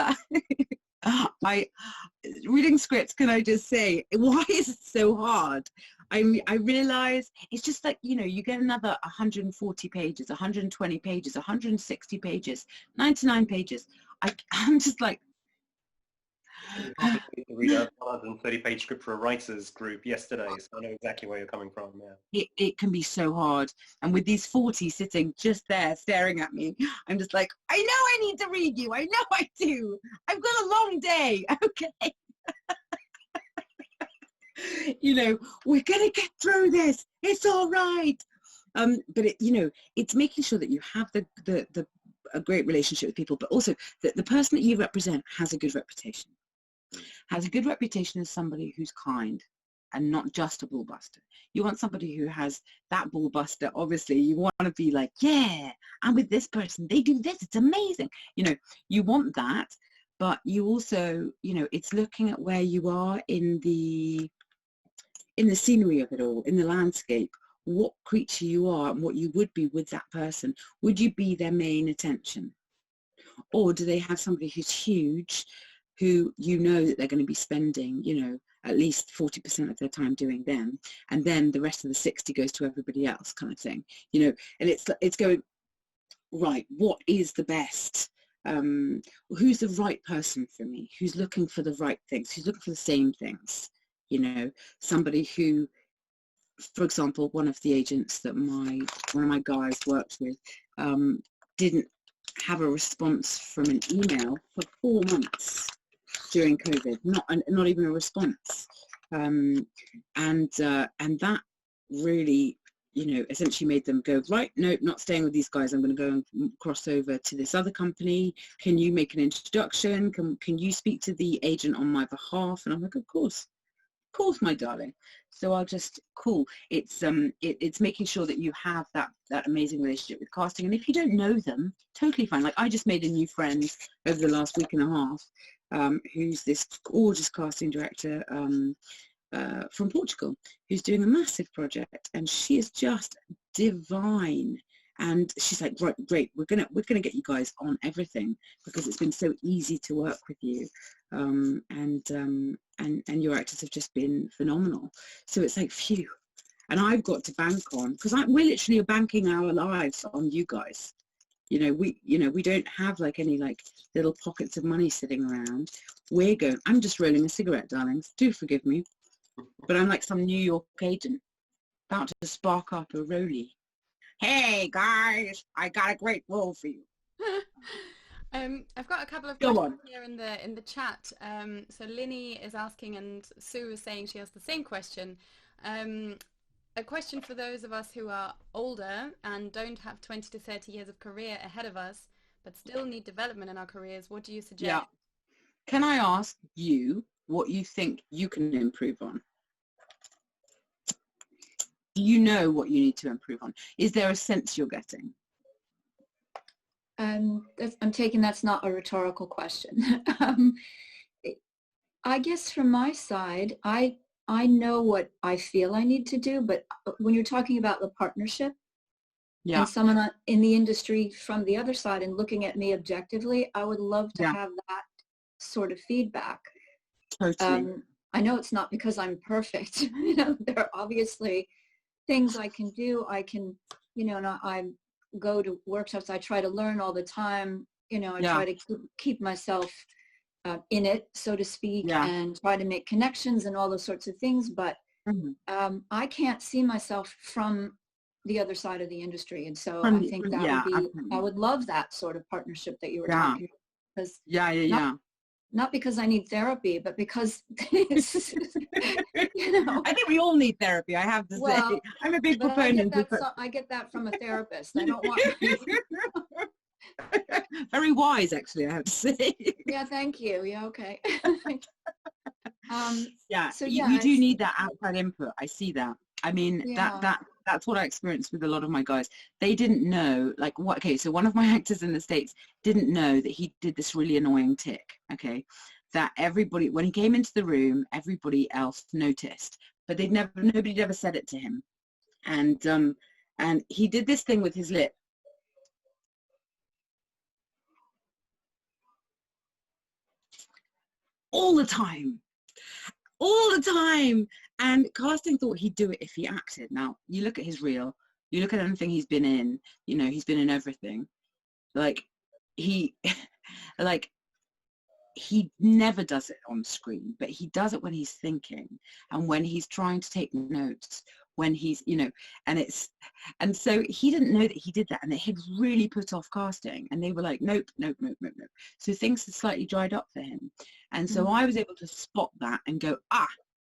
Speaker 3: reading scripts, can I just say, why is it so hard? I realize it's just like, you know, you get another 140 pages, 120 pages, 160 pages, 99 pages. I'm just like,
Speaker 2: I read a 130-page script for a writers group yesterday, so I know exactly where you're coming from. Yeah,
Speaker 3: it can be so hard, and with these 40 sitting just there staring at me, I'm just like, I know I need to read you. I know I do. I've got a long day. Okay. You know, we're gonna get through this. It's all right. But it, you know, it's making sure that you have a great relationship with people, but also that the person that you represent has a good reputation. Has a good reputation as somebody who's kind and not just a bullbuster. You want somebody who has that bullbuster. Obviously, you want to be like, yeah, I'm with this person. They do this. It's amazing. You know, you want that, but you also, you know, it's looking at where you are in the scenery of it all, in the landscape, what creature you are and what you would be with that person. Would you be their main attention? Or do they have somebody who's huge, who you know that they're going to be spending, you know, at least 40% of their time doing them, and then the rest of the 60 goes to everybody else, kind of thing, you know? And it's going, right, what is the best? Who's the right person for me? Who's looking for the right things? Who's looking for the same things? You know, somebody who, for example, one of the agents that one of my guys worked with didn't have a response from an email for 4 months during COVID, not even a response, and that really, you know, essentially made them go, right, nope, not staying with these guys. I'm going to go and cross over to this other company. Can you make an introduction? Can you speak to the agent on my behalf? And I'm like, of course, my darling. So I'll just, cool. It's making sure that you have that amazing relationship with casting. And if you don't know them, totally fine. Like I just made a new friend over the last week and a half, who's this gorgeous casting director from Portugal, who's doing a massive project, and she is just divine. And she's like, right, great, we're gonna get you guys on everything because it's been so easy to work with you, and your actors have just been phenomenal. So it's like, phew. And I've got to bank on, because we're literally banking our lives on you guys. You know, we don't have like any like little pockets of money sitting around. I'm just rolling a cigarette, darlings. Do forgive me, but I'm like some New York agent about to spark up a rollie. Hey guys, I got a great role for you.
Speaker 1: I've got a couple of questions here in the chat. So Linny is asking, and Sue is saying she has the same question. A question for those of us who are older and don't have 20 to 30 years of career ahead of us, but still need development in our careers. What do you suggest?
Speaker 3: Yeah. Can I ask you what you think you can improve on? Do you know what you need to improve on? Is there a sense you're getting?
Speaker 4: I'm taking that's not a rhetorical question. I guess from my side, I know what I feel I need to do, but when you're talking about the partnership,
Speaker 3: yeah,
Speaker 4: and someone in the industry from the other side and looking at me objectively, I would love to have that sort of feedback.
Speaker 3: Totally.
Speaker 4: I know it's not because I'm perfect. You know, there are obviously things I can do. I can, you know, and I go to workshops. I try to learn all the time. You know, I try to keep myself in it, so to speak, and try to make connections and all those sorts of things. But I can't see myself from the other side of the industry, and so I think that would be. I would love that sort of partnership that you were talking about. Because not because I need therapy, but because it's, you know.
Speaker 3: I think we all need therapy, I have to say. I'm a big proponent.
Speaker 4: I get that from a therapist. I don't want
Speaker 3: Very wise, actually, I have to say.
Speaker 4: Yeah, thank you. Yeah, okay.
Speaker 3: Yeah,
Speaker 4: so
Speaker 3: you do need that outside input. I see that. I mean,
Speaker 4: yeah.
Speaker 3: that's what I experienced with a lot of my guys. They didn't know, like, what, okay, so one of my actors in the States didn't know that he did this really annoying tick, okay, that everybody, when he came into the room, everybody else noticed, but nobody'd ever said it to him. And he did this thing with his lip. All the time. And casting thought he'd do it if he acted. Now, you look at his reel, you look at anything he's been in, you know, he's been in everything. Like, he never does it on screen, but he does it when he's thinking and when he's trying to take notes, when he's, you know, and so he didn't know that he did that, and it had really put off casting, and they were like, nope. So things had slightly dried up for him. And so I was able to spot that and go,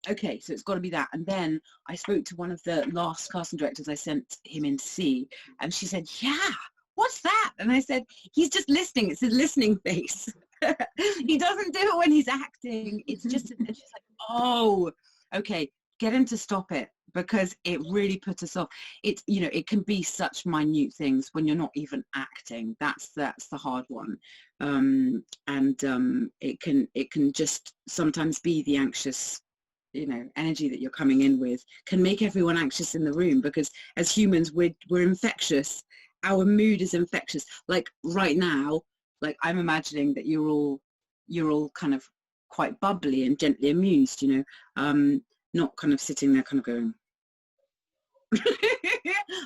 Speaker 3: okay, so it's got to be that. And then I spoke to one of the last casting directors I sent him in to see, and she said, yeah, what's that? And I said, he's just listening. It's his listening face. He doesn't do it when he's acting. It's just, and she's like, oh, okay, get him to stop it, because it really puts us off. It's, you know, it can be such minute things when you're not even acting. That's the hard one. It can just sometimes be the anxious, you know, energy that you're coming in with can make everyone anxious in the room, because as humans, we're infectious. Our mood is infectious. Like right now, like I'm imagining that you're all kind of quite bubbly and gently amused, you know, not kind of sitting there kind of going.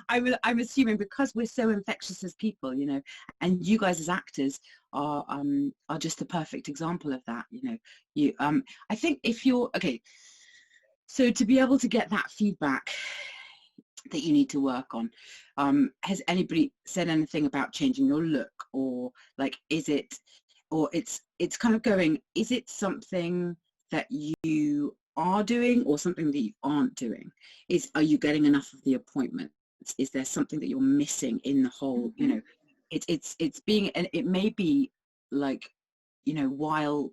Speaker 3: I'm assuming because we're so infectious as people, you know, and you guys as actors are just a perfect example of that, you know. I think if you're okay, so to be able to get that feedback that you need to work on, has anybody said anything about changing your look, or like, is it, or it's kind of going, is it something that you are doing or something that you aren't doing? Are you getting enough of the appointments? Is there something that you're missing in the whole, you know, it's being, and it may be like, you know, while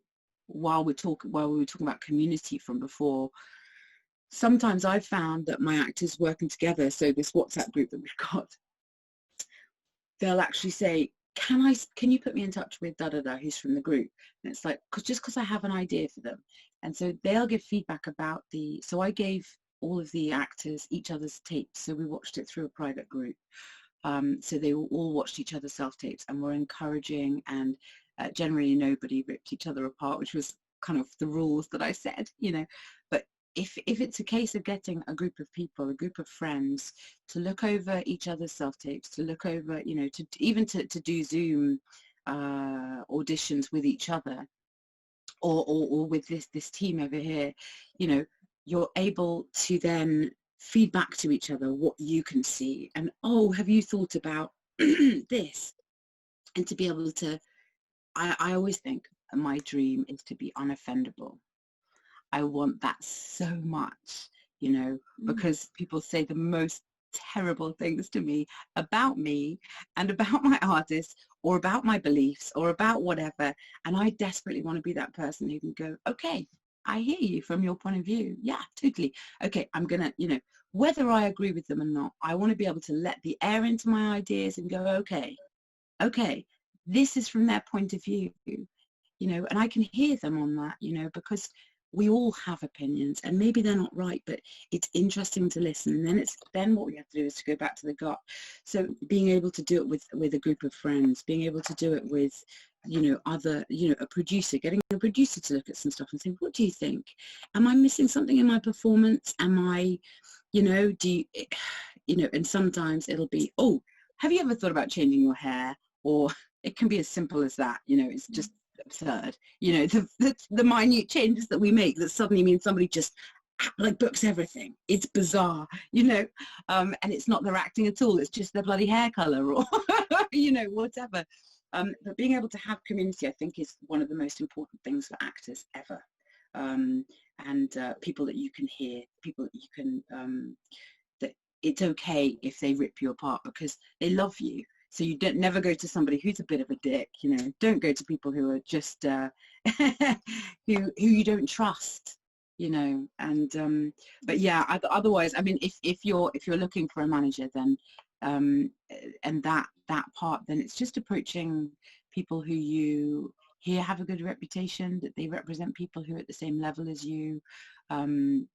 Speaker 3: we were talking about community from before, sometimes I've found that my actors working together, so this WhatsApp group that we've got, they'll actually say, can you put me in touch with da-da-da who's from the group? And it's like, because I have an idea for them. And so they'll give feedback about so I gave all of the actors each other's tapes, so we watched it through a private group. So they all watched each other's self-tapes and were encouraging, and generally nobody ripped each other apart, which was kind of the rules that I said, you know. But if it's a case of getting a group of people, a group of friends, to look over each other's self-tapes, to look over, you know, to do Zoom auditions with each other, or with this team over here, you know, you're able to then feed back to each other what you can see, and, oh, have you thought about this? And to be able to, I always think my dream is to be unoffendable. I want that so much, you know, because people say the most terrible things to me and about my artists, or about my beliefs, or about whatever, and I desperately want to be that person who can go, okay, I hear you from your point of view, yeah, totally, okay, I'm gonna, you know, whether I agree with them or not, I want to be able to let the air into my ideas and go, okay, this is from their point of view, you know, and I can hear them on that, you know, because we all have opinions, and maybe they're not right, but it's interesting to listen. And then what we have to do is to go back to the gut. So being able to do it with a group of friends, being able to do it with, you know, a producer, getting a producer to look at some stuff and say, what do you think? Am I missing something in my performance? Am I, you know, you know, and sometimes it'll be, oh, have you ever thought about changing your hair? Or it can be as simple as that, you know, it's just absurd, you know, the minute changes that we make that suddenly means somebody just like books everything. It's bizarre, you know, and it's not their acting at all, it's just their bloody hair color, or you know, whatever. But being able to have community, I think, is one of the most important things for actors ever. And people that you can hear, people that you can that it's okay if they rip you apart, because they love you. So you don't never go to somebody who's a bit of a dick, you know. Don't go to people who are just who you don't trust, you know. And but yeah, otherwise, I mean, if you're looking for a manager, then and that part, then it's just approaching people who you hear have a good reputation, that they represent people who are at the same level as you. So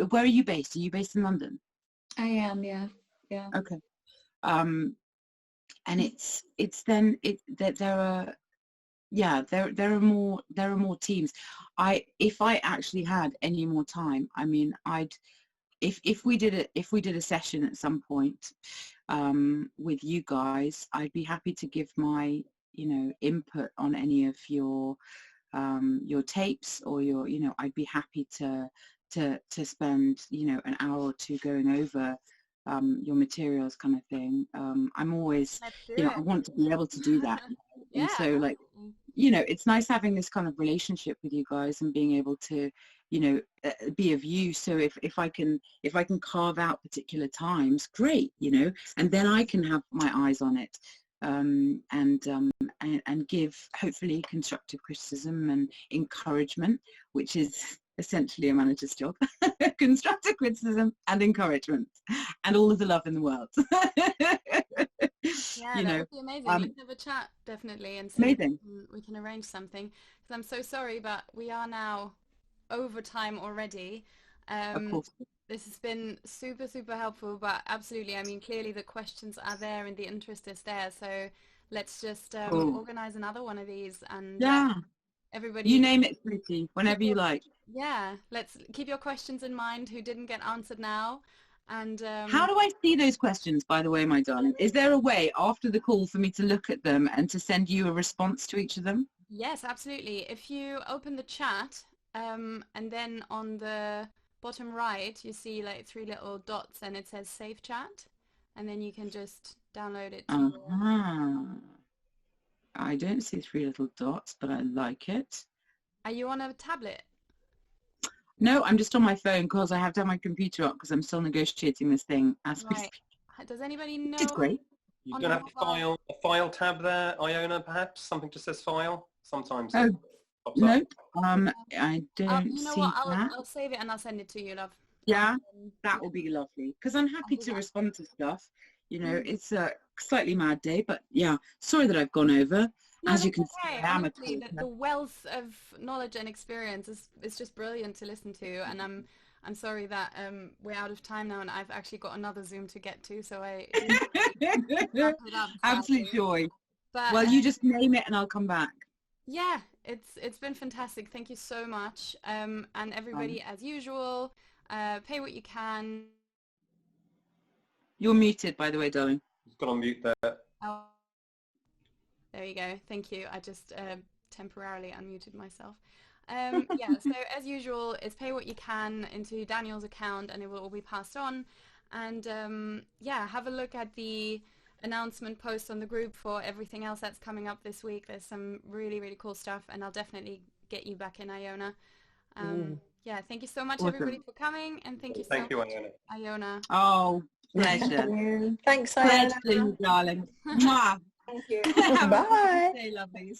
Speaker 3: where are you based? Are you based in London?
Speaker 4: I am, yeah.
Speaker 3: Okay. And it's then there are more teams. If I actually had any more time, I mean, if we did a session at some point with you guys, I'd be happy to give my, you know, input on any of your tapes, or your, you know, I'd be happy to spend, you know, an hour or two going over your materials, kind of thing. I'm always, you know, I want to be able to do that.
Speaker 1: Yeah.
Speaker 3: And so, like, you know, it's nice having this kind of relationship with you guys and being able to, you know, be of use. So if I can carve out particular times, great, you know, and then I can have my eyes on it, and give hopefully constructive criticism and encouragement, which is essentially a manager's job. Constructive criticism and encouragement, and all of the love in the world.
Speaker 1: Yeah,
Speaker 3: you
Speaker 1: that
Speaker 3: know,
Speaker 1: would be amazing. We can have a chat, definitely, and see
Speaker 3: amazing.
Speaker 1: if we can arrange something. Because I'm so sorry, but we are now over time already.
Speaker 3: Of course.
Speaker 1: This has been super, super helpful, but absolutely, I mean, clearly the questions are there and the interest is there. So let's just organize another one of these, and everybody,
Speaker 3: you name it, Fruity, whenever you like.
Speaker 1: Yeah, let's keep your questions in mind who didn't get answered now. And
Speaker 3: how do I see those questions, by the way, my darling? Is there a way after the call for me to look at them and to send you a response to each of them?
Speaker 1: Yes, absolutely. If you open the chat, and then on the bottom right, you see like 3 little dots and it says Save Chat, and then you can just download it to
Speaker 3: I don't see 3 little dots, but I like it.
Speaker 1: Are you on a tablet?
Speaker 3: No, I'm just on my phone because I have to have my computer up because I'm still negotiating this thing as we speak.
Speaker 1: Does anybody know?
Speaker 3: It's great.
Speaker 2: You don't have a file tab there, Iona, perhaps? Something just says file? Sometimes.
Speaker 3: Oh, no, I don't
Speaker 1: you know
Speaker 3: see
Speaker 1: what?
Speaker 3: that.
Speaker 1: I'll save it and I'll send it to you, love.
Speaker 3: Yeah, that will be lovely because I'm happy to respond to stuff. You know, it's a slightly mad day, but yeah, sorry that I've gone over.
Speaker 1: No,
Speaker 3: as you can see,
Speaker 1: honestly, the wealth of knowledge and experience is just brilliant to listen to, and I'm sorry that we're out of time now, and I've actually got another Zoom to get to, so I
Speaker 3: absolute joy.
Speaker 1: But,
Speaker 3: well, you just name it and I'll come back.
Speaker 1: Yeah, it's been fantastic. Thank you so much, and everybody, as usual, pay what you can.
Speaker 3: You're muted, by the way, darling.
Speaker 2: You've got on mute there.
Speaker 1: Oh. There you go. Thank you. I just temporarily unmuted myself. Yeah, so as usual, it's pay what you can into Daniel's account and it will all be passed on. And yeah, have a look at the announcement post on the group for everything else that's coming up this week. There's some really, really cool stuff, and I'll definitely get you back in, Iona. Yeah, thank you so much, everybody, for coming, and thank you so much, Iona.
Speaker 3: Oh, pleasure.
Speaker 4: Thanks, Iona.
Speaker 3: Pleasure, darling. Mwah.
Speaker 4: Thank you.
Speaker 3: Bye.
Speaker 4: Bye.
Speaker 3: Lovelies.